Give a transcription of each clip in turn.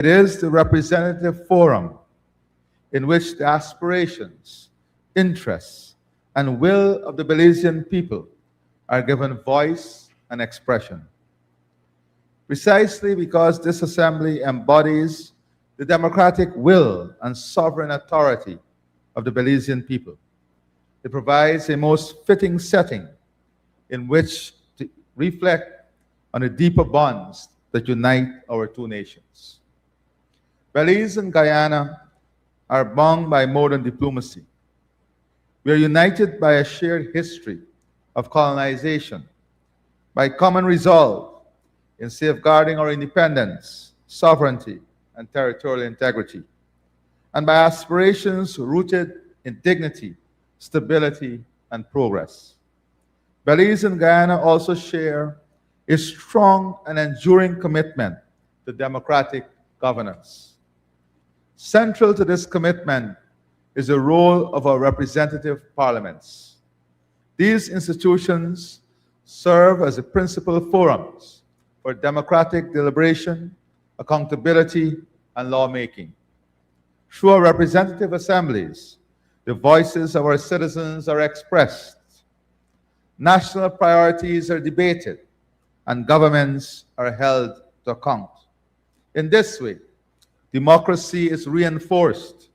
It is the representative forum in which the aspirations, interests, and will of the Belizean people are given voice and expression. Precisely because this assembly embodies the democratic will and sovereign authority of the Belizean people, it provides a most fitting setting in which to reflect on the deeper bonds that unite our two nations. Belize and Guyana are bound by more than diplomacy. We are united by a shared history of colonization, by common resolve in safeguarding our independence, sovereignty, and territorial integrity, and by aspirations rooted in dignity, stability, and progress. Belize and Guyana also share a strong and enduring commitment to democratic governance. Central to this commitment is the role of our representative parliaments. These institutions serve as the principal forums for democratic deliberation, accountability, and lawmaking. Through our representative assemblies, the voices of our citizens are expressed, national priorities are debated, and governments are held to account. In this way, democracy is reinforced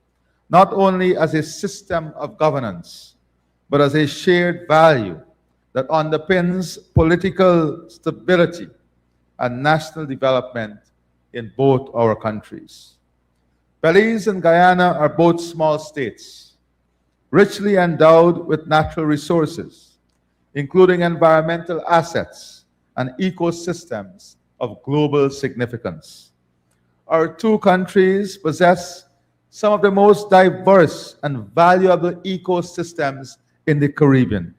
not only as a system of governance, but as a shared value that underpins political stability and national development in both our countries. Belize and Guyana are both small states, richly endowed with natural resources, including environmental assets and ecosystems of global significance. Our two countries possess some of the most diverse and valuable ecosystems in the Caribbean,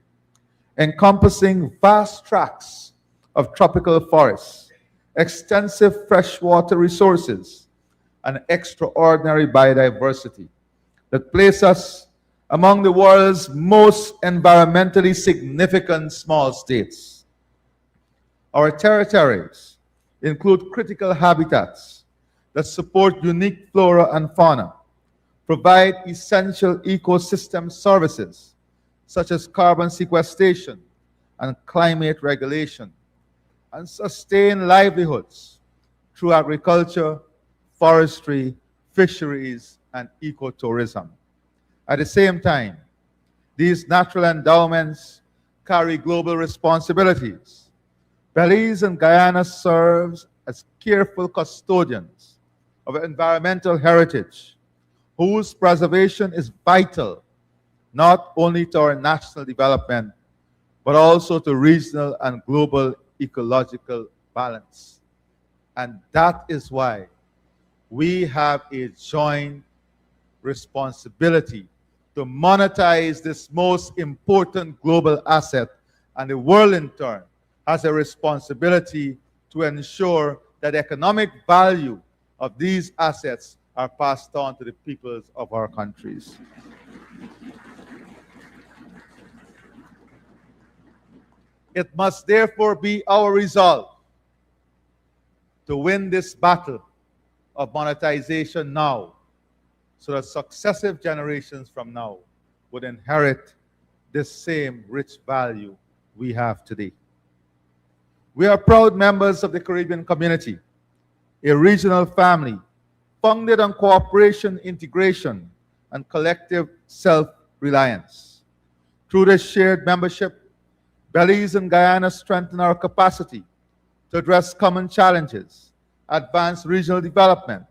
encompassing vast tracts of tropical forests, extensive freshwater resources, and extraordinary biodiversity that place us among the world's most environmentally significant small states. Our territories include critical habitats that support unique flora and fauna, provide essential ecosystem services such as carbon sequestration and climate regulation, and sustain livelihoods through agriculture, forestry, fisheries, and ecotourism. At the same time, these natural endowments carry global responsibilities. Belize and Guyana serve as careful custodians of environmental heritage, whose preservation is vital not only to our national development, but also to regional and global ecological balance. And that is why we have a joint responsibility to monetize this most important global asset, and the world in turn has a responsibility to ensure that economic value of these assets are passed on to the peoples of our countries. It must therefore be our resolve to win this battle of monetization now, so that successive generations from now would inherit this same rich value we have today. We are proud members of the Caribbean community, a regional family founded on cooperation, integration, and collective self-reliance. Through this shared membership, Belize and Guyana strengthen our capacity to address common challenges, advance regional development,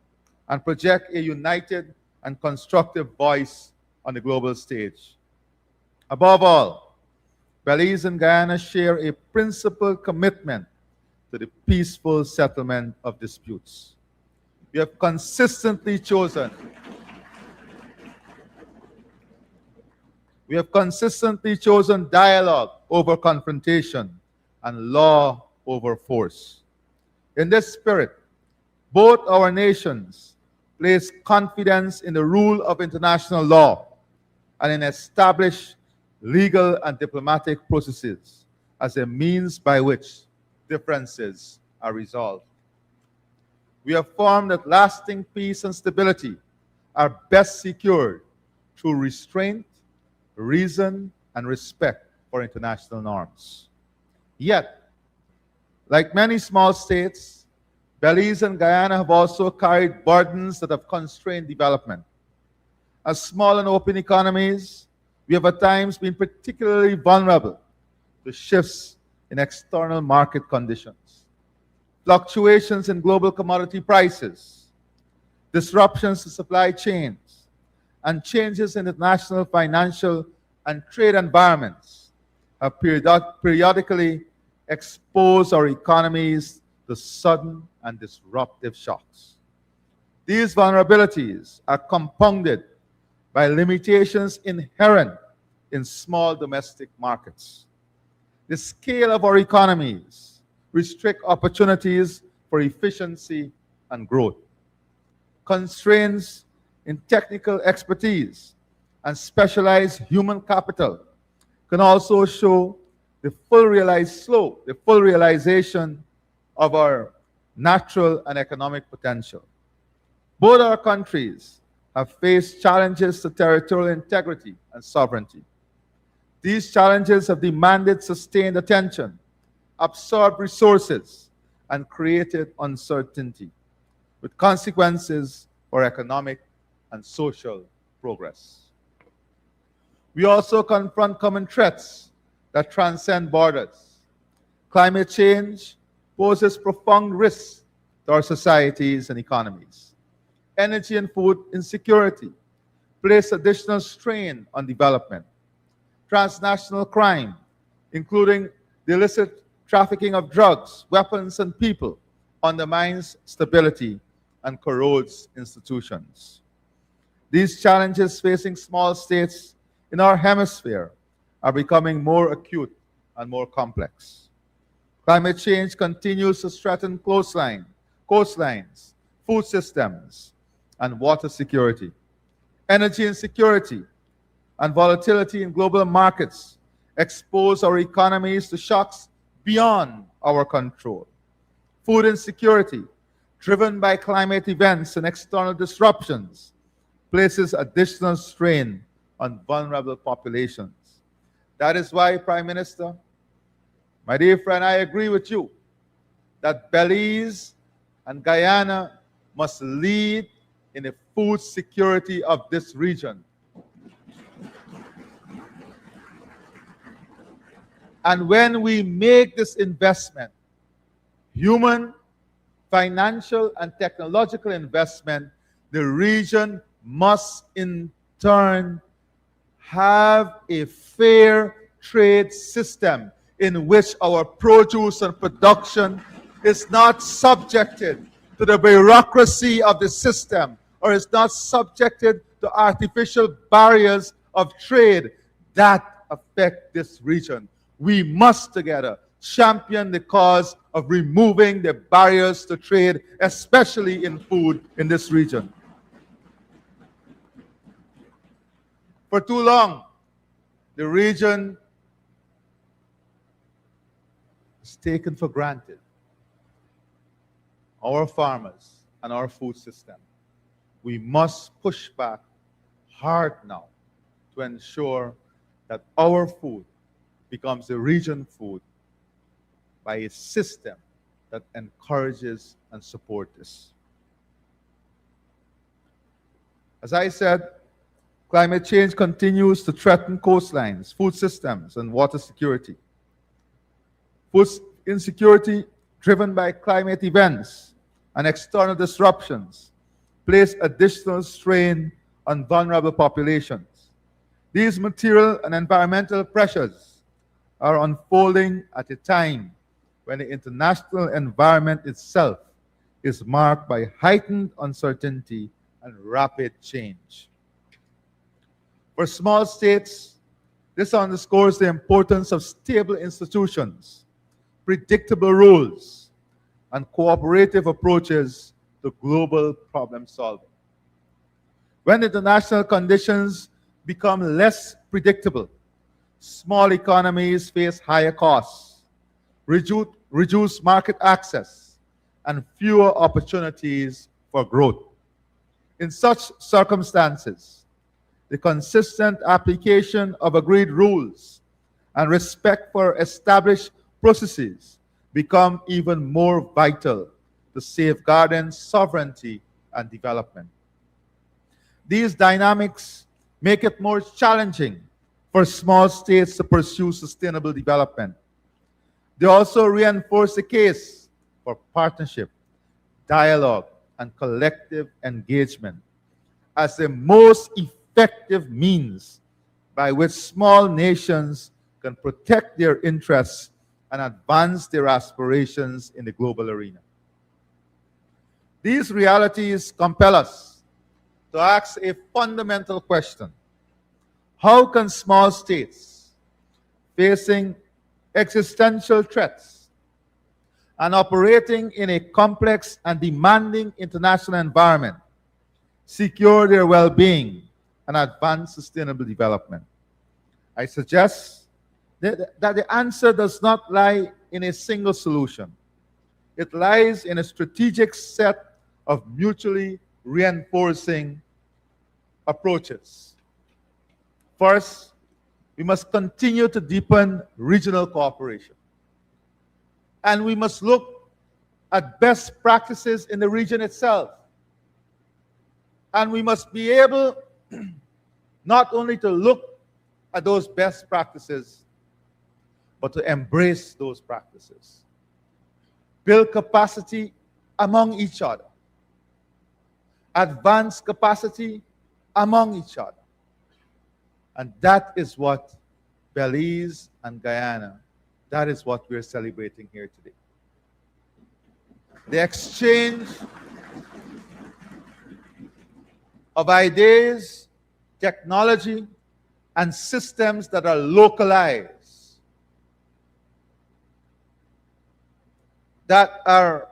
and project a united and constructive voice on the global stage. Above all, Belize and Guyana share a principled commitment to the peaceful settlement of disputes. We have consistently chosen dialogue over confrontation and law over force. In this spirit, both our nations place confidence in the rule of international law and in established legal and diplomatic processes as a means by which differences are resolved. We affirm that lasting peace and stability are best secured through restraint, reason, and respect for international norms. Yet, like many small states, Belize and Guyana have also carried burdens that have constrained development. As small and open economies, we have at times been particularly vulnerable to shifts in external market conditions, fluctuations in global commodity prices, disruptions to supply chains, and changes in international financial and trade environments have periodically exposed our economies to sudden and disruptive shocks. These vulnerabilities are compounded by limitations inherent in small domestic markets. The scale of our economies restrict opportunities for efficiency and growth. Constraints in technical expertise and specialized human capital can also show the full realization of our natural and economic potential. Both our countries have faced challenges to territorial integrity and sovereignty. These challenges have demanded sustained attention, absorbed resources, and created uncertainty, with consequences for economic and social progress. We also confront common threats that transcend borders. Climate change poses profound risks to our societies and economies. Energy and food insecurity place additional strain on development. Transnational crime, including the illicit trafficking of drugs, weapons, and people, undermines stability and corrodes institutions. These challenges facing small states in our hemisphere are becoming more acute and more complex. Climate change continues to threaten coastlines, food systems, and water security. Energy insecurity and volatility in global markets expose our economies to shocks beyond our control. Food insecurity, driven by climate events and external disruptions, places additional strain on vulnerable populations. That is why, Prime Minister, my dear friend, I agree with you that Belize and Guyana must lead in the food security of this region. And when we make this investment, human, financial, and technological investment, the region must in turn have a fair trade system in which our produce and production is not subjected to the bureaucracy of the system or is not subjected to artificial barriers of trade that affect this region. We must together champion the cause of removing the barriers to trade, especially in food in this region. For too long, the region is taken for granted. Our farmers and our food system. We must push back hard now to ensure that our food becomes a region food by a system that encourages and supports this. As I said, climate change continues to threaten coastlines, food systems, and water security. Food insecurity driven by climate events and external disruptions place additional strain on vulnerable populations. These material and environmental pressures are unfolding at a time when the international environment itself is marked by heightened uncertainty and rapid change. For small states, this underscores the importance of stable institutions, predictable rules, and cooperative approaches to global problem solving. When international conditions become less predictable, small economies face higher costs, reduced market access, and fewer opportunities for growth. In such circumstances, the consistent application of agreed rules and respect for established processes become even more vital to safeguarding sovereignty and development. These dynamics make it more challenging for small states to pursue sustainable development. They also reinforce the case for partnership, dialogue, and collective engagement as the most effective means by which small nations can protect their interests and advance their aspirations in the global arena. These realities compel us to ask a fundamental question. How can small states facing existential threats and operating in a complex and demanding international environment secure their well-being and advance sustainable development? I suggest that the answer does not lie in a single solution. It lies in a strategic set of mutually reinforcing approaches. First, we must continue to deepen regional cooperation. And we must look at best practices in the region itself. And we must be able not only to look at those best practices, but to embrace those practices. Build capacity among each other. Advance capacity among each other. And that is what Belize and Guyana, that is what we're celebrating here today. The exchange of ideas, technology, and systems that are localized, that are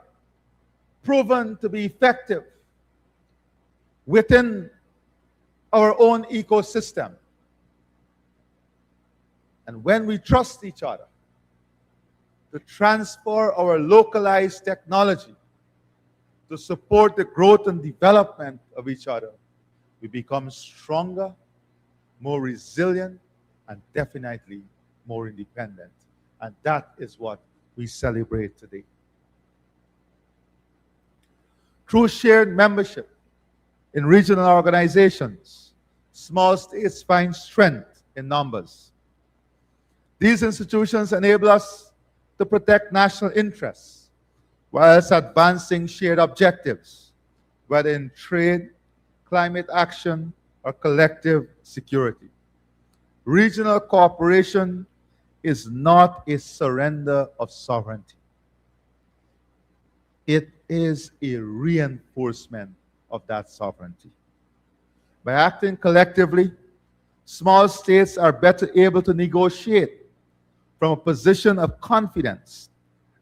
proven to be effective within our own ecosystem. And when we trust each other to transfer our localized technology to support the growth and development of each other, we become stronger, more resilient, and definitely more independent. And that is what we celebrate today. Through shared membership in regional organizations, small states find strength in numbers. These institutions enable us to protect national interests whilst advancing shared objectives, whether in trade, climate action, or collective security. Regional cooperation is not a surrender of sovereignty. It is a reinforcement of that sovereignty. By acting collectively, small states are better able to negotiate from a position of confidence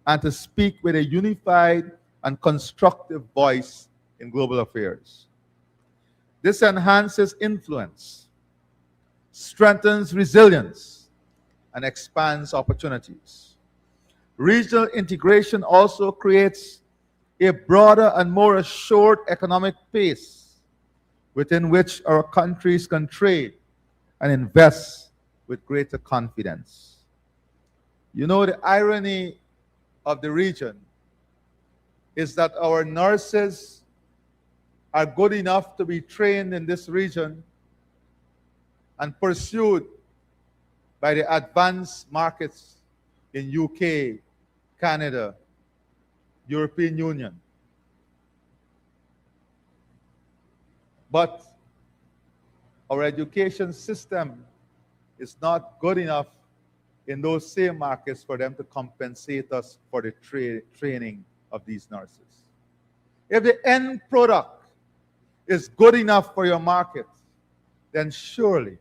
and to speak with a unified and constructive voice in global affairs. This enhances influence, strengthens resilience, and expands opportunities. Regional integration also creates a broader and more assured economic base within which our countries can trade and invest with greater confidence. You know, the irony of the region is that our nurses are good enough to be trained in this region and pursued by the advanced markets in UK, Canada, European Union. But our education system is not good enough in those same markets for them to compensate us for the training of these nurses. If the end product is good enough for your market, then surely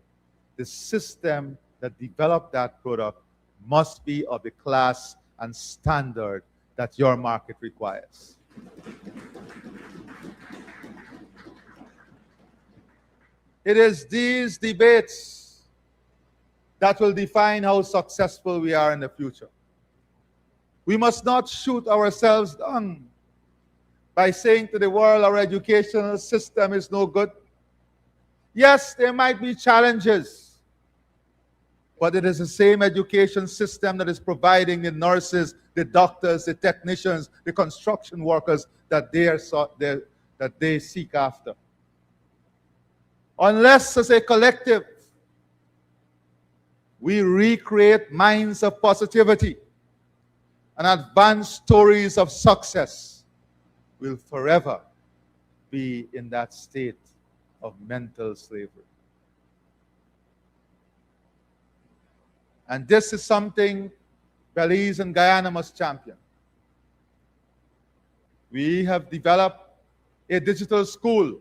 the system that developed that product must be of the class and standard that your market requires. It is these debates that will define how successful we are in the future. We must not shoot ourselves down by saying to the world our educational system is no good. Yes, there might be challenges, but it is the same education system that is providing the nurses, the doctors, the technicians, the construction workers that they seek after. Unless, as a collective, we recreate minds of positivity and advance stories of success, we'll forever be in that state of mental slavery. And this is something Belize and Guyana must champion. We have developed a digital school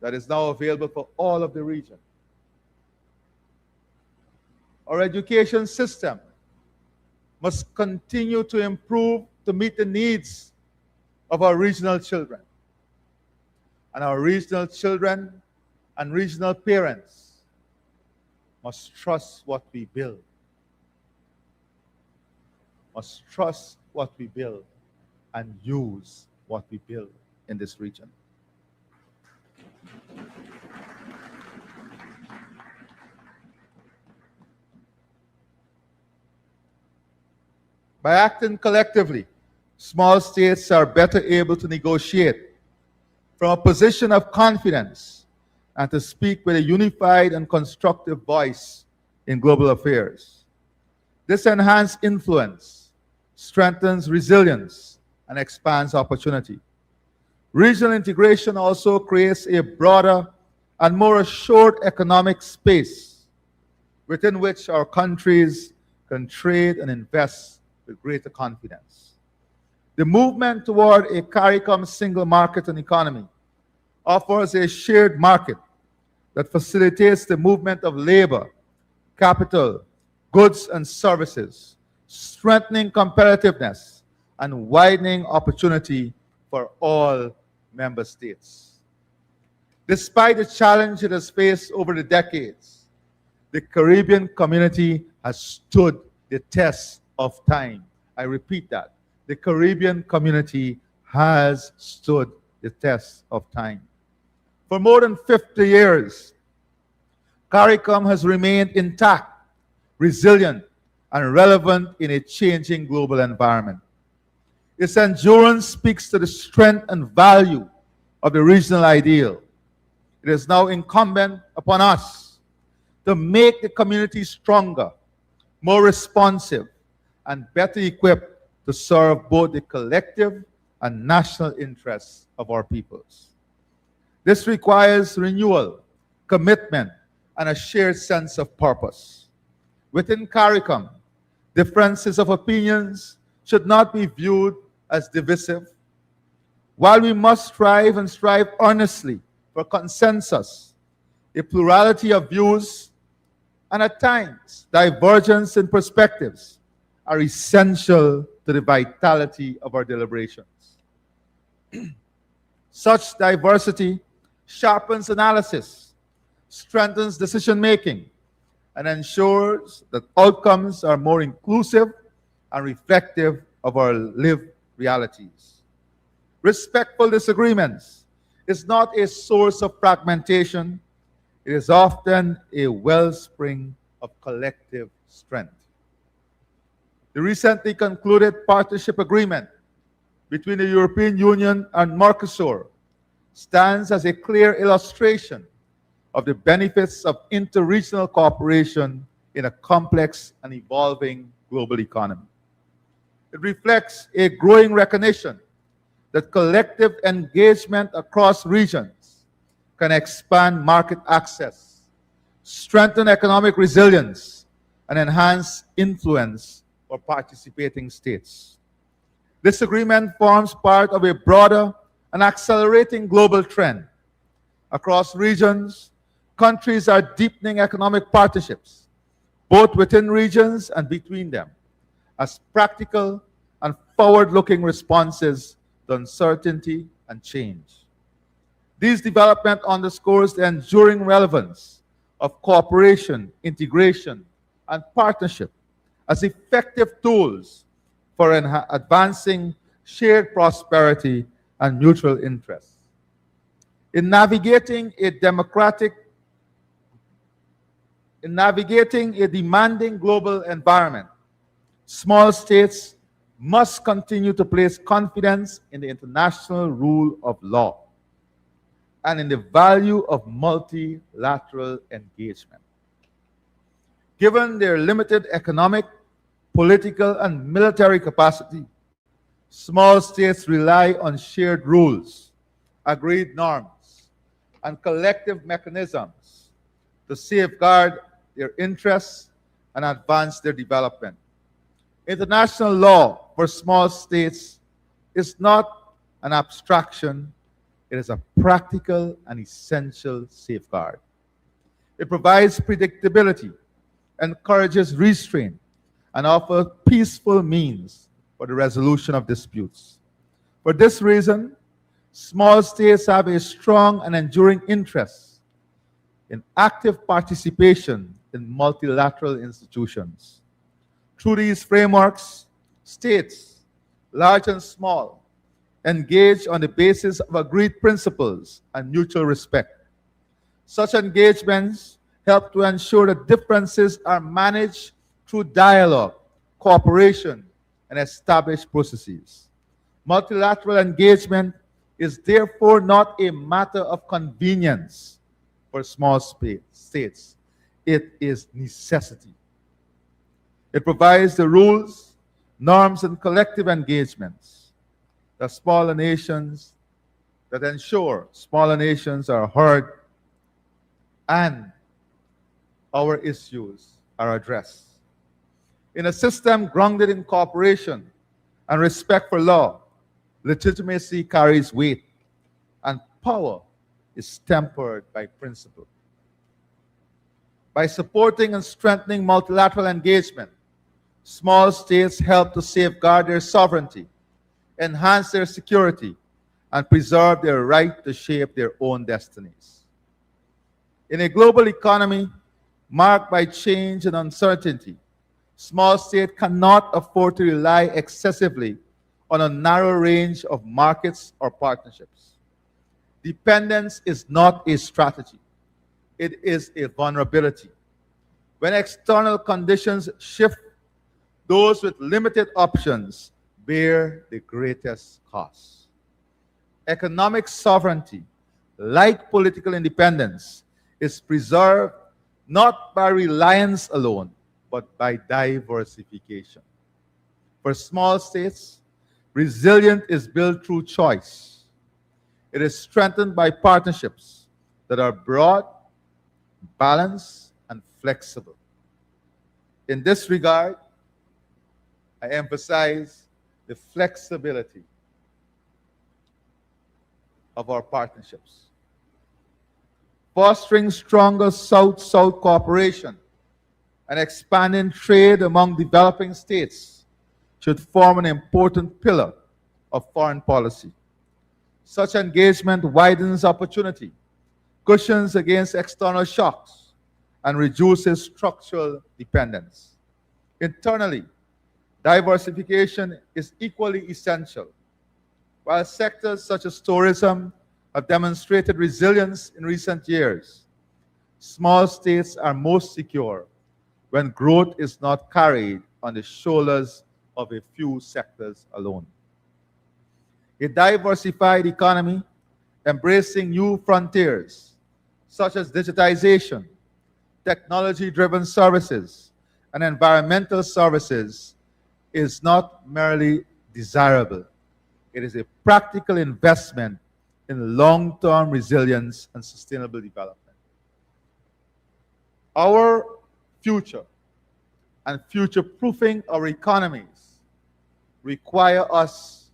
that is now available for all of the region. Our education system must continue to improve to meet the needs of our regional children. And our regional children and regional parents must trust what we build. Must trust what we build and use what we build in this region. By acting collectively, small states are better able to negotiate from a position of confidence and to speak with a unified and constructive voice in global affairs. This enhanced influence strengthens resilience and expands opportunity. Regional integration also creates a broader and more assured economic space within which our countries can trade and invest with greater confidence. The movement toward a CARICOM single market and economy offers a shared market that facilitates the movement of labor, capital, goods, and services, strengthening competitiveness and widening opportunity for all member states. Despite the challenge it has faced over the decades, the Caribbean community has stood the test of time. I repeat that. The Caribbean community has stood the test of time. For more than 50 years, CARICOM has remained intact, resilient, and relevant in a changing global environment. Its endurance speaks to the strength and value of the regional ideal. It is now incumbent upon us to make the community stronger, more responsive, and better equipped to serve both the collective and national interests of our peoples. This requires renewal, commitment, and a shared sense of purpose. Within CARICOM, differences of opinions should not be viewed as divisive. While we must strive earnestly for consensus, a plurality of views, and at times divergence in perspectives are essential to the vitality of our deliberations. Such diversity sharpens analysis, strengthens decision-making, and ensures that outcomes are more inclusive and reflective of our lived realities. Respectful disagreements is not a source of fragmentation. It is often a wellspring of collective strength. The recently concluded partnership agreement between the European Union and Mercosur stands as a clear illustration of the benefits of interregional cooperation in a complex and evolving global economy. It reflects a growing recognition that collective engagement across regions can expand market access, strengthen economic resilience, and enhance influence for participating states. This agreement forms part of a broader and accelerating global trend. Across regions, countries are deepening economic partnerships, both within regions and between them, as practical and forward-looking responses to uncertainty and change. This development underscores the enduring relevance of cooperation, integration, and partnership as effective tools for advancing shared prosperity, and mutual interests. In navigating a demanding global environment, small states must continue to place confidence in the international rule of law and in the value of multilateral engagement. Given their limited economic, political, and military capacity, small states rely on shared rules, agreed norms, and collective mechanisms to safeguard their interests and advance their development. International law for small states is not an abstraction, it is a practical and essential safeguard. It provides predictability, encourages restraint, and offers peaceful means for the resolution of disputes. For this reason, small states have a strong and enduring interest in active participation in multilateral institutions. Through these frameworks, states, large and small, engage on the basis of agreed principles and mutual respect. Such engagements help to ensure that differences are managed through dialogue, cooperation, and established processes. Multilateral engagement is therefore not a matter of convenience for small states. It is necessity. It provides the rules, norms, and collective engagements that ensure smaller nations are heard and our issues are addressed. In a system grounded in cooperation and respect for law, legitimacy carries weight and power is tempered by principle. By supporting and strengthening multilateral engagement, small states help to safeguard their sovereignty, enhance their security, and preserve their right to shape their own destinies. In a global economy marked by change and uncertainty, small states cannot afford to rely excessively on a narrow range of markets or partnerships. Dependence is not a strategy. It is a vulnerability. When external conditions shift, those with limited options bear the greatest cost. Economic sovereignty, like political independence, is preserved not by reliance alone, but by diversification. For small states, resilience is built through choice. It is strengthened by partnerships that are broad, balanced, and flexible. In this regard, I emphasize the flexibility of our partnerships. Fostering stronger South-South cooperation and expanding trade among developing states should form an important pillar of foreign policy. Such engagement widens opportunity, cushions against external shocks, and reduces structural dependence. Internally, diversification is equally essential. While sectors such as tourism have demonstrated resilience in recent years, small states are most secure when growth is not carried on the shoulders of a few sectors alone. A diversified economy embracing new frontiers such as digitization, technology-driven services, and environmental services is not merely desirable. It is a practical investment in long-term resilience and sustainable development. Our future and future-proofing our economies require us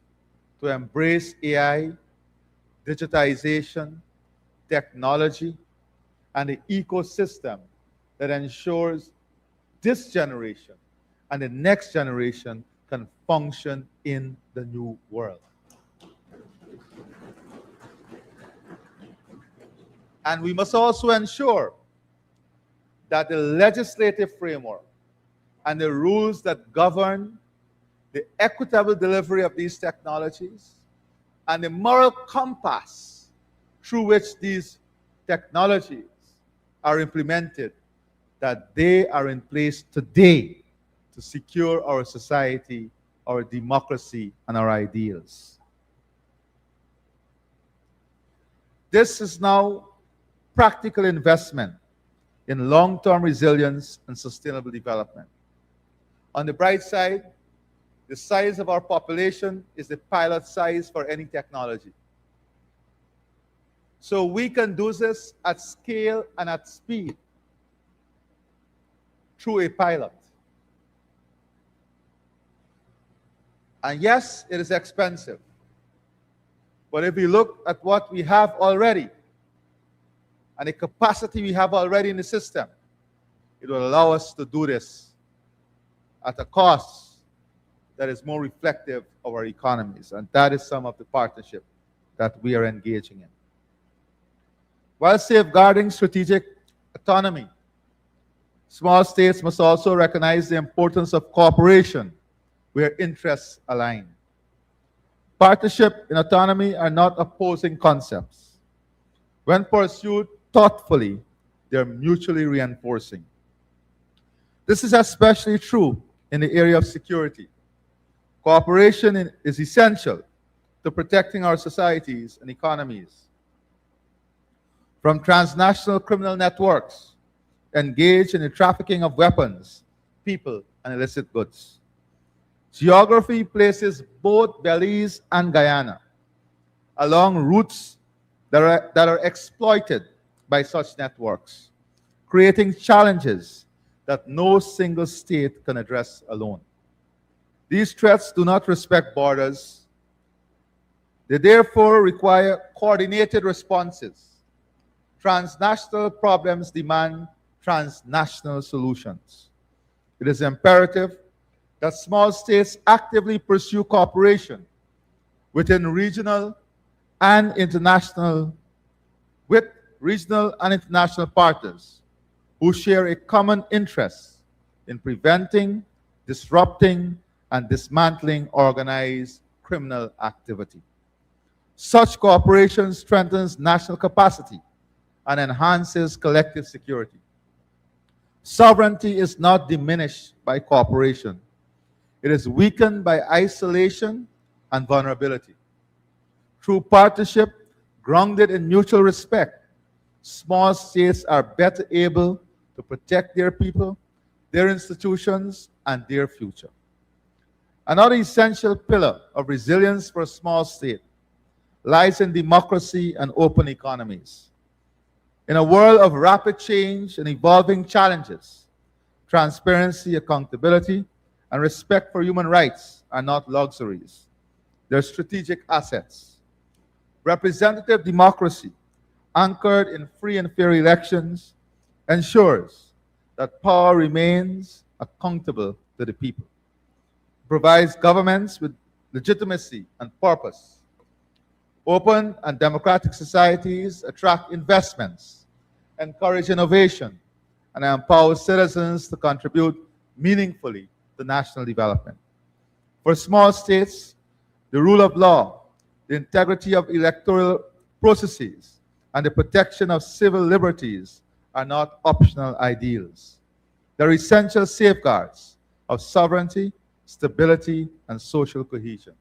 to embrace AI, digitization, technology, and the ecosystem that ensures this generation and the next generation can function in the new world. And we must also ensure that the legislative framework and the rules that govern the equitable delivery of these technologies, and the moral compass through which these technologies are implemented, that they are in place today to secure our society, our democracy, and our ideals. This is now practical investment in long-term resilience and sustainable development. On the bright side, the size of our population is the pilot size for any technology. So we can do this at scale and at speed through a pilot. And yes, it is expensive. But if we look at what we have already and the capacity we have already in the system, it will allow us to do this at a cost that is more reflective of our economies. And that is some of the partnership that we are engaging in. While safeguarding strategic autonomy, small states must also recognize the importance of cooperation where interests align. Partnership and autonomy are not opposing concepts. When pursued thoughtfully, they're mutually reinforcing. This is especially true in the area of security. Cooperation is essential to protecting our societies and economies from transnational criminal networks engaged in the trafficking of weapons, people, and illicit goods. Geography places both Belize and Guyana along routes that are exploited by such networks, creating challenges that no single state can address alone. These threats do not respect borders. They therefore require coordinated responses. Transnational problems demand transnational solutions. It is imperative that small states actively pursue cooperation within regional and international partners who share a common interest in preventing, disrupting, and dismantling organized criminal activity. Such cooperation strengthens national capacity and enhances collective security. Sovereignty is not diminished by cooperation. It is weakened by isolation and vulnerability. Through partnership grounded in mutual respect, small states are better able to protect their people, their institutions, and their future. Another essential pillar of resilience for a small state lies in democracy and open economies. In a world of rapid change and evolving challenges, transparency, accountability, and respect for human rights are not luxuries. They're strategic assets. Representative democracy, anchored in free and fair elections, ensures that power remains accountable to the people. It provides governments with legitimacy and purpose. Open and democratic societies attract investments, encourage innovation, and empower citizens to contribute meaningfully to national development. For small states, the rule of law, the integrity of electoral processes, and the protection of civil liberties are not optional ideals. They're essential safeguards of sovereignty, stability, and social cohesion.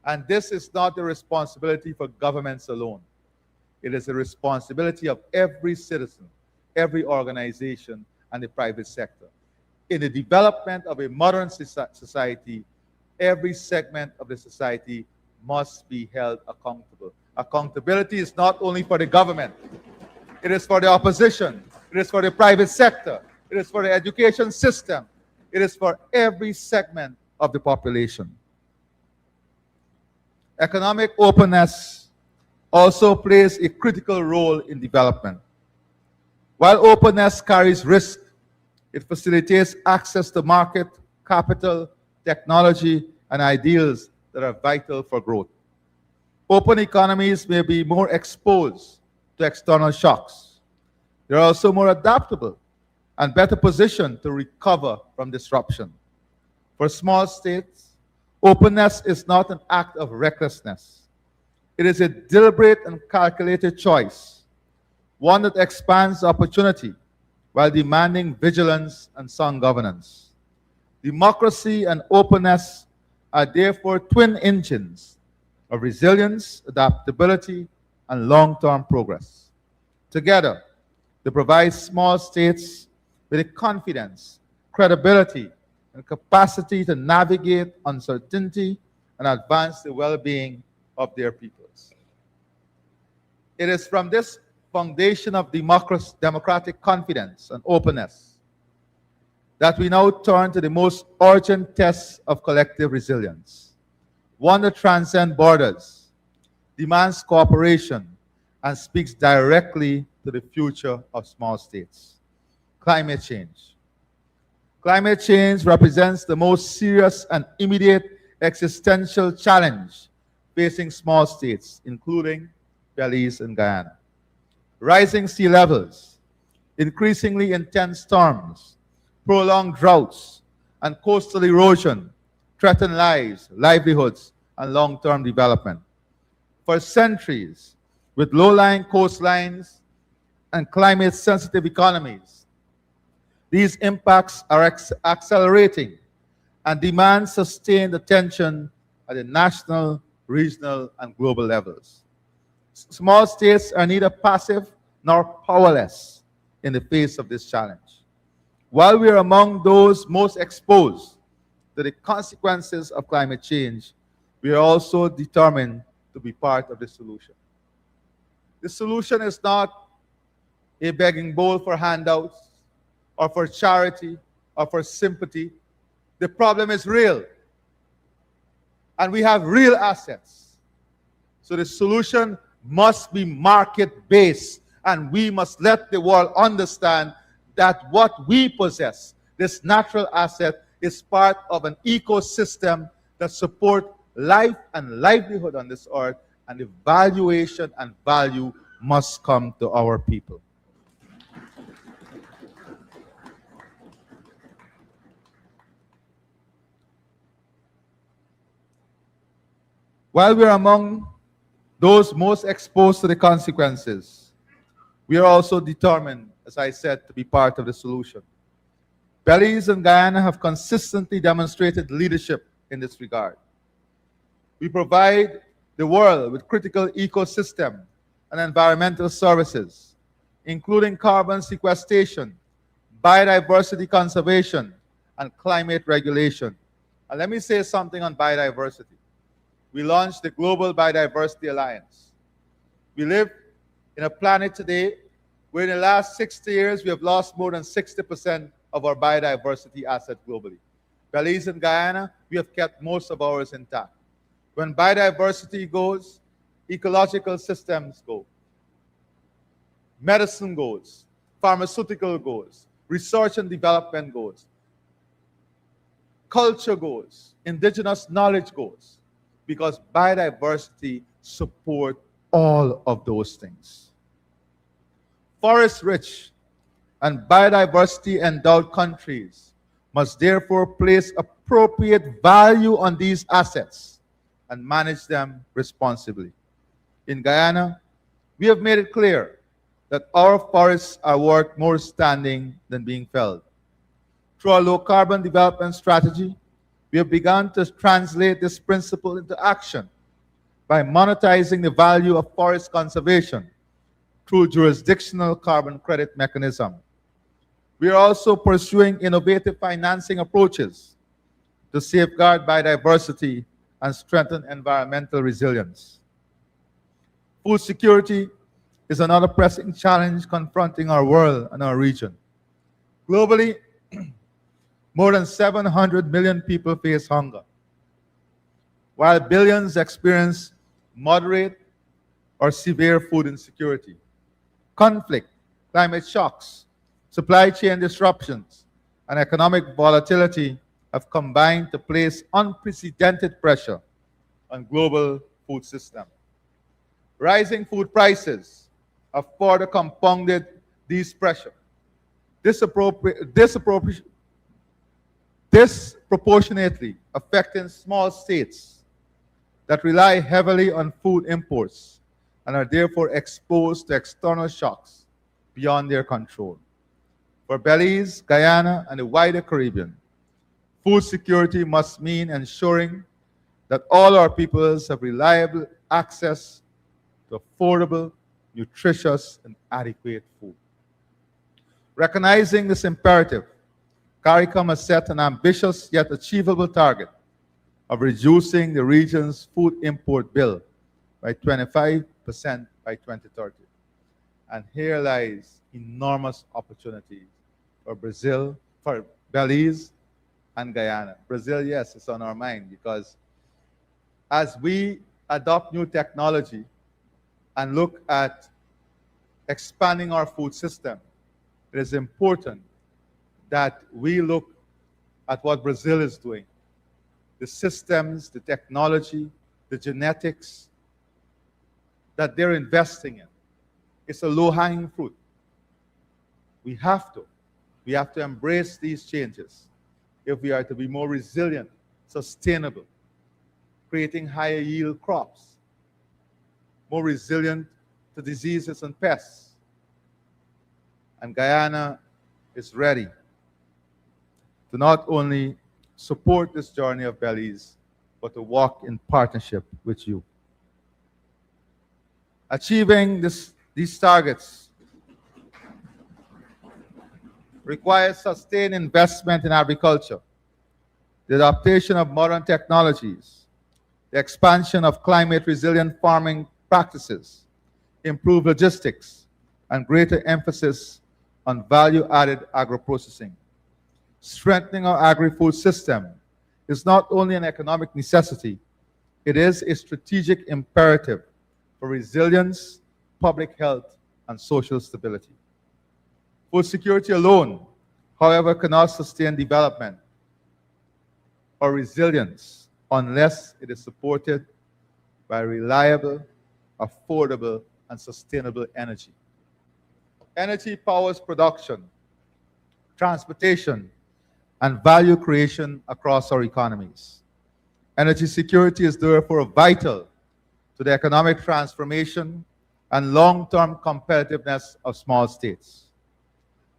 And this is not the responsibility for governments alone. It is the responsibility of every citizen, every organization, and the private sector. In the development of a modern society, every segment of the society must be held accountable. Accountability is not only for the government. It is for the opposition. It is for the private sector. It is for the education system. It is for every segment of the population. Economic openness also plays a critical role in development. While openness carries risk, it facilitates access to market, capital, technology, and ideals that are vital for growth. Open economies may be more exposed to external shocks. They're also more adaptable and better positioned to recover from disruption. For small states, Openness is not an act of recklessness. It is a deliberate and calculated choice, one that expands opportunity while demanding vigilance and sound governance. Democracy and openness are therefore twin engines of resilience, adaptability, and long-term progress. Together, they provide small states with the confidence, credibility, and capacity to navigate uncertainty and advance the well-being of their peoples. It is from this foundation of democratic confidence and openness that we now turn to the most urgent test of collective resilience, one that transcends borders, demands cooperation, and speaks directly to the future of small states: climate change. Climate change represents the most serious and immediate existential challenge facing small states, including Belize and Guyana. Rising sea levels, increasingly intense storms, prolonged droughts, and coastal erosion threaten lives, livelihoods, and long-term development. For centuries, with low-lying coastlines and climate-sensitive economies, these impacts are accelerating and demand sustained attention at the national, regional, and global levels. Small states are neither passive nor powerless in the face of this challenge. While we are among those most exposed to the consequences of climate change, we are also determined to be part of the solution. The solution is not a begging bowl for handouts or for charity or for sympathy. The problem is real, and we have real assets. So the solution must be market-based, and we must let the world understand that what we possess, this natural asset, is part of an ecosystem that supports life and livelihood on this earth, and the valuation and value must come to our people. While we are among those most exposed to the consequences, we are also determined, as I said, to be part of the solution. Belize and Guyana have consistently demonstrated leadership in this regard. We provide the world with critical ecosystem and environmental services, including carbon sequestration, biodiversity conservation, and climate regulation. And let me say something on biodiversity. We launched the Global Biodiversity Alliance. We live in a planet today where in the last 60 years we have lost more than 60% of our biodiversity assets globally. Belize and Guyana, we have kept most of ours intact. When biodiversity goes, ecological systems go. Medicine goes, pharmaceutical goes, research and development goes, culture goes, indigenous knowledge goes, because biodiversity supports all of those things. Forest-rich and biodiversity-endowed countries must therefore place appropriate value on these assets and manage them responsibly. In Guyana, we have made it clear that our forests are worth more standing than being felled. Through our low-carbon development strategy, we have begun to translate this principle into action by monetizing the value of forest conservation through jurisdictional carbon credit mechanism. We are also pursuing innovative financing approaches to safeguard biodiversity and strengthen environmental resilience. Food security is another pressing challenge confronting our world and our region. Globally, more than 700 million people face hunger, while billions experience moderate or severe food insecurity. Conflict, climate shocks, supply chain disruptions, and economic volatility have combined to place unprecedented pressure on global food system. Rising food prices have further compounded these pressures. Disproportionate disproportionately affecting small states that rely heavily on food imports and are therefore exposed to external shocks beyond their control. For Belize, Guyana, and the wider Caribbean, food security must mean ensuring that all our peoples have reliable access to affordable, nutritious, and adequate food. Recognizing this imperative, CARICOM has set an ambitious yet achievable target of reducing the region's food import bill by 25% by 2030. And here lies enormous opportunities for Brazil, for Belize and Guyana. Brazil, yes, it's on our mind because as we adopt new technology and look at expanding our food system, it is important that we look at what Brazil is doing. The systems, the technology, the genetics that they're investing in. It's a low-hanging fruit. We have to. We have to embrace these changes if we are to be more resilient, sustainable, creating higher yield crops, more resilient to diseases and pests. And Guyana is ready to not only support this journey of Belize, but to walk in partnership with you. Achieving these targets requires sustained investment in agriculture, the adaptation of modern technologies, the expansion of climate-resilient farming practices, improved logistics, and greater emphasis on value-added agro-processing. Strengthening our agri-food system is not only an economic necessity, it is a strategic imperative for resilience, public health, and social stability. Food security alone, however, cannot sustain development or resilience unless it is supported by reliable, affordable, and sustainable energy. Energy powers production, transportation, and value creation across our economies. Energy security is therefore vital to the economic transformation and long-term competitiveness of small states.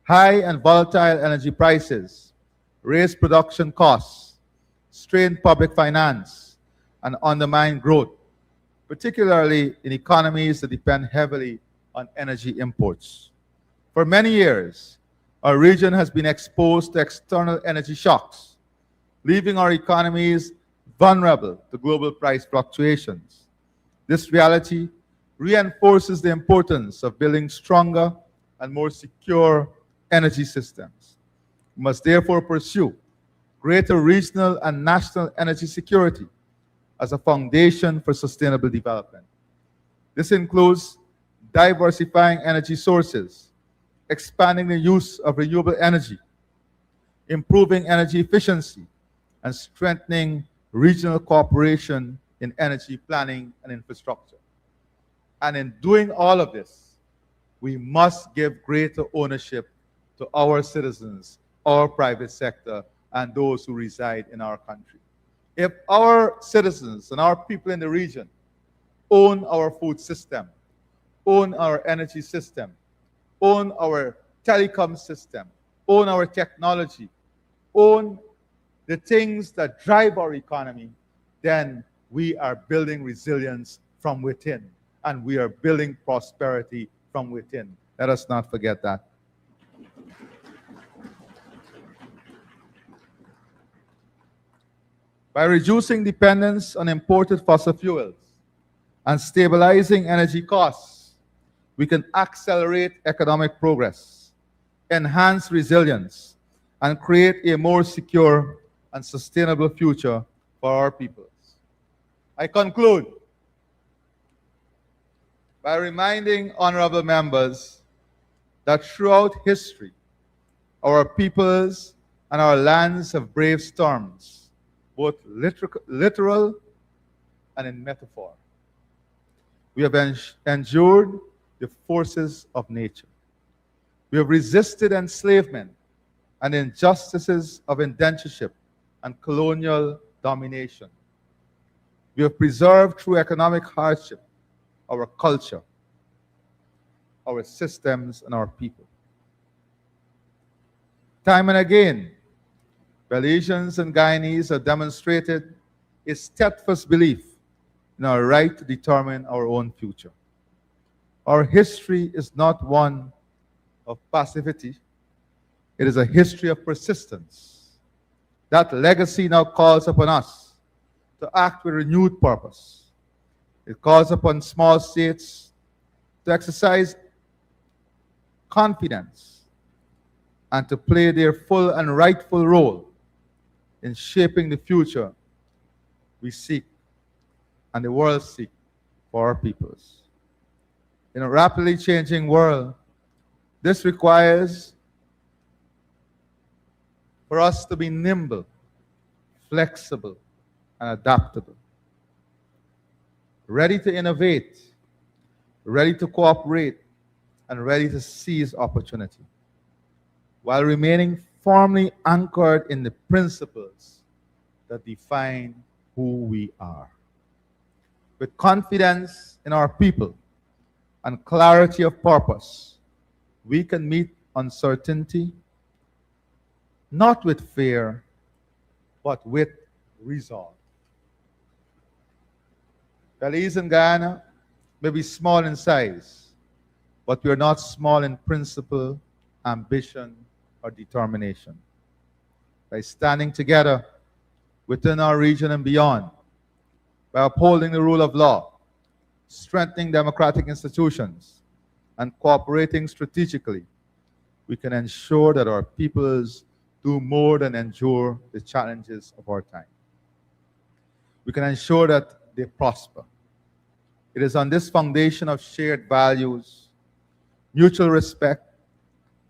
High and volatile energy prices raise production costs, strain public finance, and undermine growth, particularly in economies that depend heavily on energy imports. For many years, our region has been exposed to external energy shocks, leaving our economies vulnerable to global price fluctuations. This reality reinforces the importance of building stronger and more secure energy systems. We must therefore pursue greater regional and national energy security as a foundation for sustainable development. This includes diversifying energy sources, expanding the use of renewable energy, improving energy efficiency, and strengthening regional cooperation in energy planning and infrastructure. And in doing all of this, we must give greater ownership to our citizens, our private sector, and those who reside in our country. If our citizens and our people in the region own our food system, own our energy system, own our telecom system, own our technology, own the things that drive our economy, then we are building resilience from within, and we are building prosperity from within. Let us not forget that. By reducing dependence on imported fossil fuels and stabilizing energy costs, we can accelerate economic progress, enhance resilience, and create a more secure and sustainable future for our peoples. I conclude by reminding honorable members that throughout history, our peoples and our lands have braved storms, both literal and in metaphor. We have endured the forces of nature. We have resisted enslavement and injustices of indentureship and colonial domination. We have preserved through economic hardship our culture, our systems, and our people. Time and again, Belizeans and Guyanese have demonstrated a steadfast belief in our right to determine our own future. Our history is not one of passivity, it is a history of persistence. That legacy now calls upon us to act with renewed purpose. It calls upon small states to exercise confidence and to play their full and rightful role in shaping the future we seek and the world seek for our peoples. In a rapidly changing world, this requires for us to be nimble, flexible, and adaptable, ready to innovate, ready to cooperate, and ready to seize opportunity, while remaining firmly anchored in the principles that define who we are. With confidence in our people and clarity of purpose, we can meet uncertainty not with fear, but with resolve. Belize and Guyana may be small in size, but we are not small in principle, ambition, or determination. By standing together within our region and beyond, by upholding the rule of law, strengthening democratic institutions, and cooperating strategically, we can ensure that our peoples do more than endure the challenges of our time. We can ensure that they prosper. It is on this foundation of shared values, mutual respect,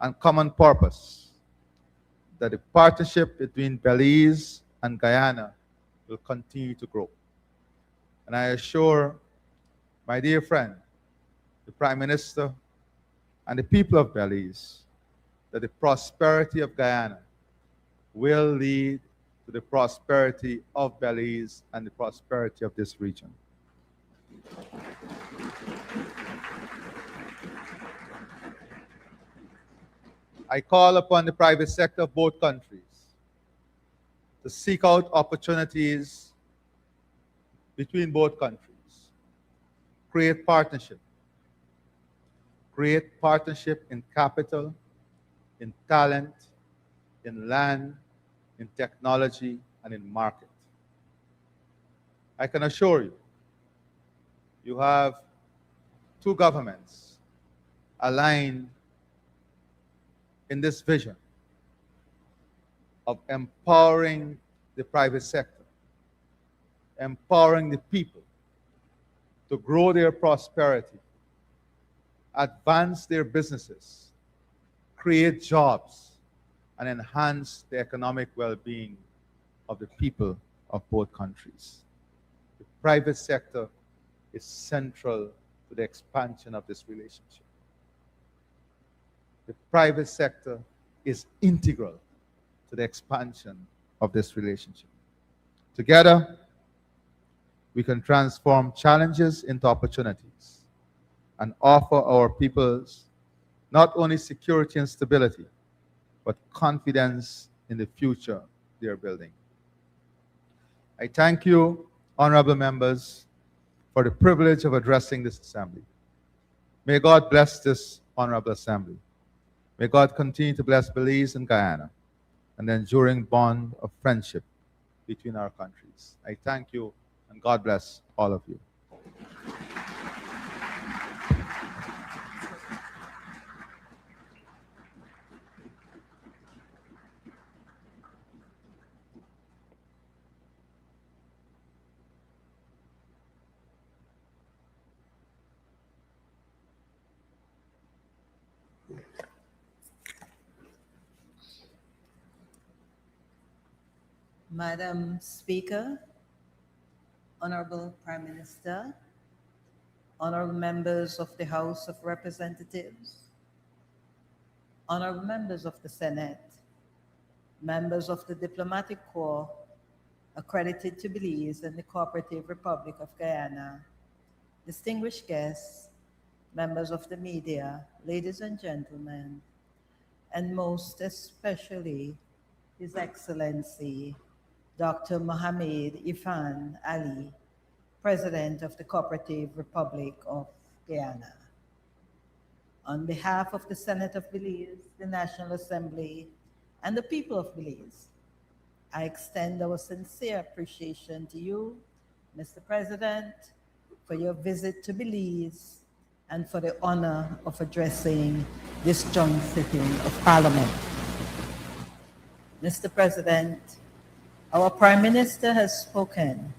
and common purpose that the partnership between Belize and Guyana will continue to grow. And I assure my dear friend, the Prime Minister, and the people of Belize that the prosperity of Guyana will lead to the prosperity of Belize and the prosperity of this region. I call upon the private sector of both countries to seek out opportunities between both countries. Create partnership. Create partnership in capital, in talent, in land, in technology, and in market. I can assure you, you have two governments aligned in this vision of empowering the private sector, empowering the people to grow their prosperity, advance their businesses, create jobs, and enhance the economic well-being of the people of both countries. The private sector is central to the expansion of this relationship. The private sector is integral to the expansion of this relationship. Together, we can transform challenges into opportunities and offer our peoples not only security and stability, but confidence in the future they are building. I thank you, honorable members, for the privilege of addressing this assembly. May God bless this honorable assembly. May God continue to bless Belize and Guyana and the enduring bond of friendship between our countries. I thank you, and God bless all of you. Madam Speaker, Honorable Prime Minister, honorable members of the House of Representatives, honorable members of the Senate, members of the Diplomatic Corps accredited to Belize and the Cooperative Republic of Guyana, distinguished guests, members of the media, ladies and gentlemen, and most especially His Excellency Dr. Mohamed Irfaan Ali, President of the Cooperative Republic of Guyana. On behalf of the Senate of Belize, the National Assembly, and the people of Belize, I extend our sincere appreciation to you, Mr. President, for your visit to Belize and for the honor of addressing this joint sitting of Parliament. Mr. President, our Prime Minister has spoken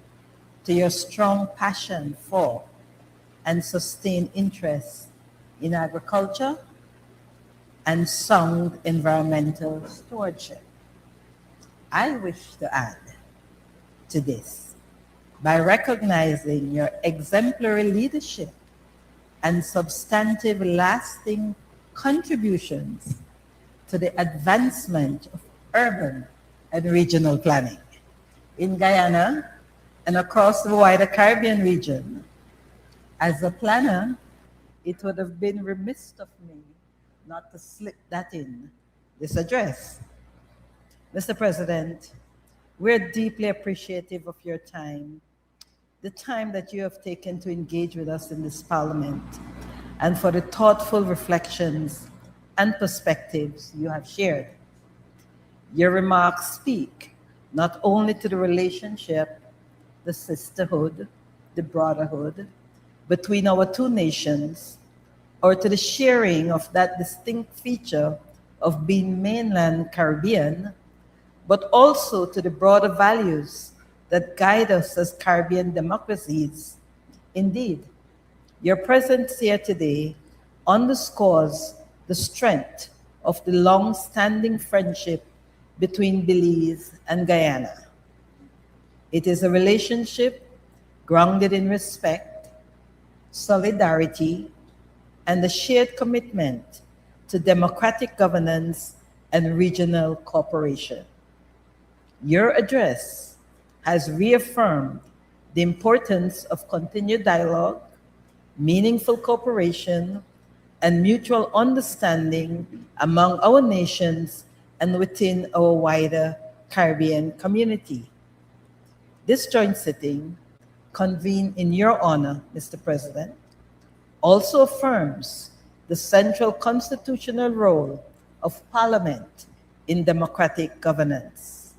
to your strong passion for and sustained interest in agriculture and sound environmental stewardship. I wish to add to this by recognizing your exemplary leadership and substantive lasting contributions to the advancement of urban and regional planning in Guyana and across the wider Caribbean region. As a planner, it would have been remiss of me not to slip that in this address. Mr. President, we're deeply appreciative of your time, the time that you have taken to engage with us in this Parliament, and for the thoughtful reflections and perspectives you have shared. Your remarks speak not only to the relationship, the sisterhood, the brotherhood between our two nations, or to the sharing of that distinct feature of being mainland Caribbean, but also to the broader values that guide us as Caribbean democracies. Indeed, your presence here today underscores the strength of the long-standing friendship between Belize and Guyana. It is a relationship grounded in respect, solidarity, and a shared commitment to democratic governance and regional cooperation. Your address has reaffirmed the importance of continued dialogue, meaningful cooperation, and mutual understanding among our nations and within our wider Caribbean community. This joint sitting, convened in your honor, Mr. President, also affirms the central constitutional role of Parliament in democratic governance.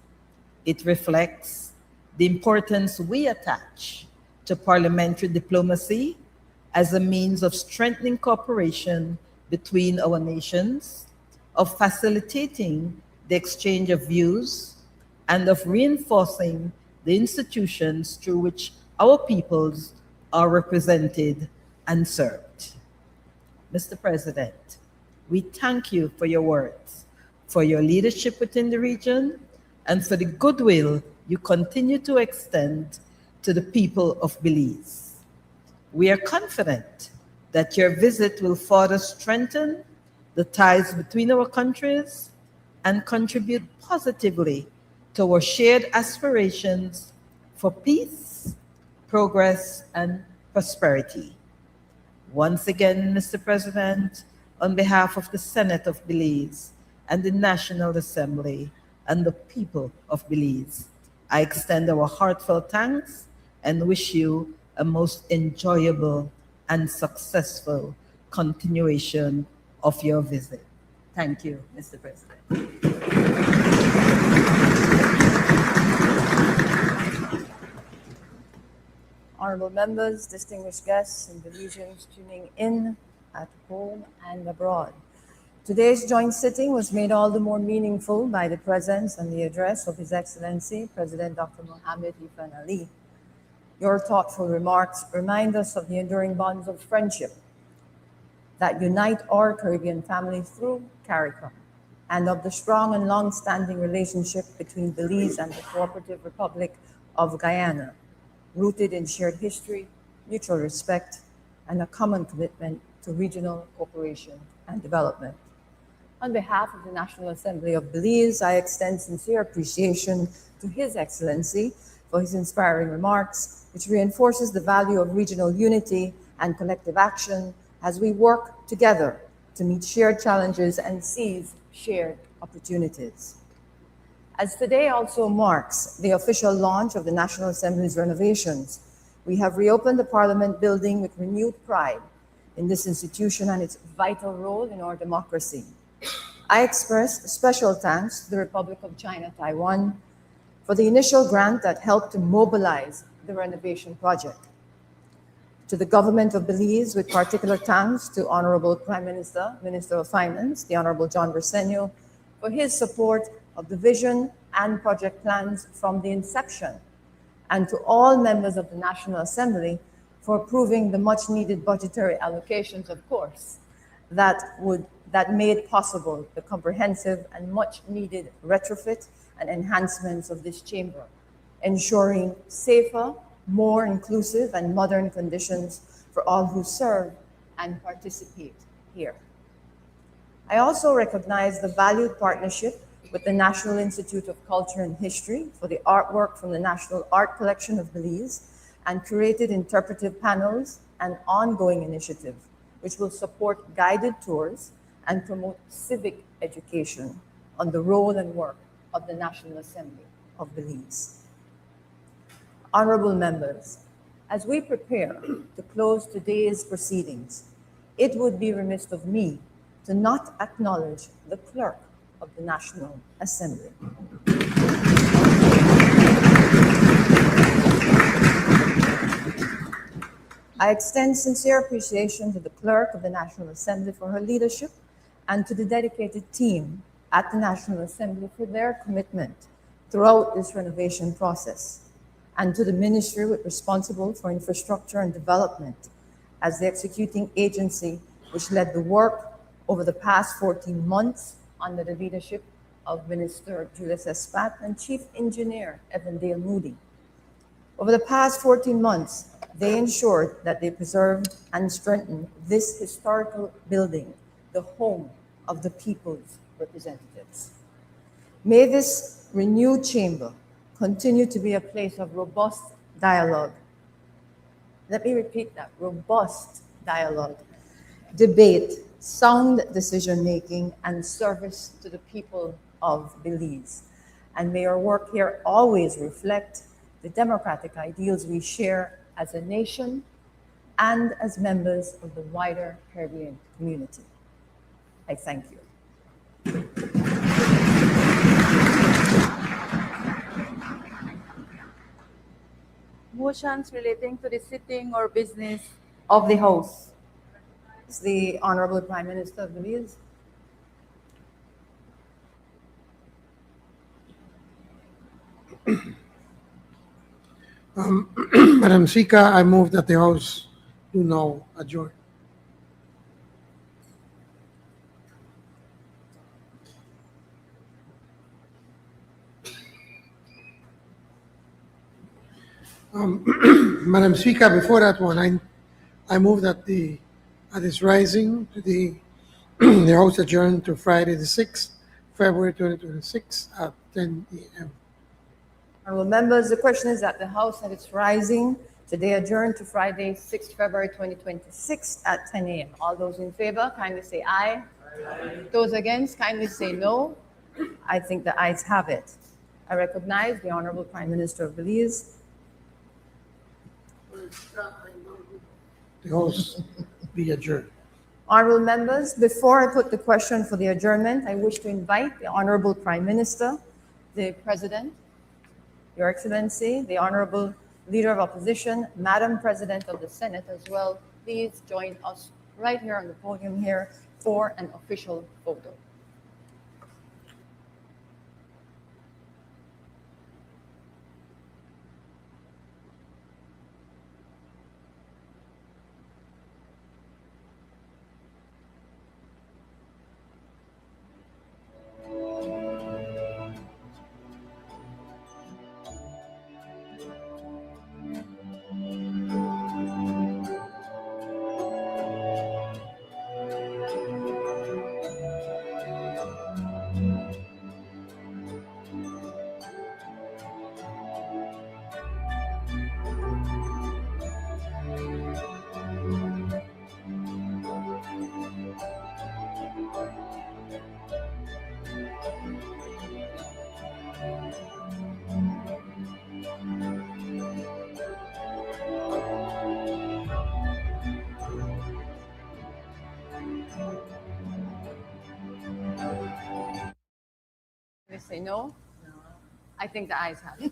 It reflects the importance we attach to parliamentary diplomacy as a means of strengthening cooperation between our nations, of facilitating the exchange of views, and of reinforcing the institutions through which our peoples are represented and served. Mr. President, we thank you for your words, for your leadership within the region, and for the goodwill you continue to extend to the people of Belize. We are confident that your visit will further strengthen the ties between our countries and contribute positively to our shared aspirations for peace, progress, and prosperity. Once again, Mr. President, on behalf of the Senate of Belize and the National Assembly and the people of Belize, I extend our heartfelt thanks and wish you a most enjoyable and successful continuation of your visit. Thank you, Mr. President. Honorable members, distinguished guests, and Belizeans tuning in at home and abroad. Today's joint sitting was made all the more meaningful by the presence and the address of His Excellency, President Dr. Mohamed Irfaan Ali. Your thoughtful remarks remind us of the enduring bonds of friendship that unite our Caribbean family through CARICOM, and of the strong and long-standing relationship between Belize and the Cooperative Republic of Guyana, rooted in shared history, mutual respect, and a common commitment to regional cooperation and development. On behalf of the National Assembly of Belize, I extend sincere appreciation to His Excellency for his inspiring remarks, which reinforces the value of regional unity and collective action as we work together to meet shared challenges and seize shared opportunities. As today also marks the official launch of the National Assembly's renovations, we have reopened the Parliament building with renewed pride in this institution and its vital role in our democracy. I express special thanks to the Republic of China, Taiwan, for the initial grant that helped to mobilize the renovation project. To the government of Belize, with particular thanks to Honorable Prime Minister, Minister of Finance, the Honorable John Bersenio, for his support of the vision and project plans from the inception, and to all members of the National Assembly for approving the much-needed budgetary allocations, of course, that made possible the comprehensive and much-needed retrofit and enhancements of this chamber, ensuring safer, more inclusive and modern conditions for all who serve and participate here. I also recognize the valued partnership with the National Institute of Culture and History for the artwork from the National Art Collection of Belize and curated interpretive panels and ongoing initiative, which will support guided tours and promote civic education on the role and work of the National Assembly of Belize. Honorable members, as we prepare to close today's proceedings, it would be remiss of me to not acknowledge the clerk of the National Assembly. I extend sincere appreciation to the clerk of the National Assembly for her leadership and to the dedicated team at the National Assembly for their commitment throughout this renovation process, and to the ministry responsible for infrastructure and development as the executing agency which led the work over the past 14 months under the leadership of Minister Julius Espat and Chief Engineer Evandale Moody. Over the past 14 months, they ensured that they preserved and strengthened this historical building, the home of the people's representatives. May this renewed chamber continue to be a place of robust dialogue. Let me repeat that, robust dialogue, debate, sound decision-making, and service to the people of Belize. And may our work here always reflect the democratic ideals we share as a nation and as members of the wider Caribbean community. I thank you. Motions relating to the sitting or business of the House. The Honorable Prime Minister of Belize. Madam Speaker, I move that the House do now adjourn. Madam Speaker, before that one, I move that at its rising to the House adjourned to Friday the 6th, February 2026 at 10 a.m. Honorable members, the question is that the House at its rising today adjourned to Friday, 6th February 2026 at 10 a.m. All those in favor, kindly say aye. Aye. Those against, kindly say no. I think the ayes have it. I recognize the Honorable Prime Minister of Belize. The House be adjourned. Honorable members, before I put the question for the adjournment, I wish to invite the Honorable Prime Minister, the President, Your Excellency, the Honorable Leader of Opposition, Madam President of the Senate as well. Please join us right here on the podium here for an official photo. They say no? I think the ayes have it.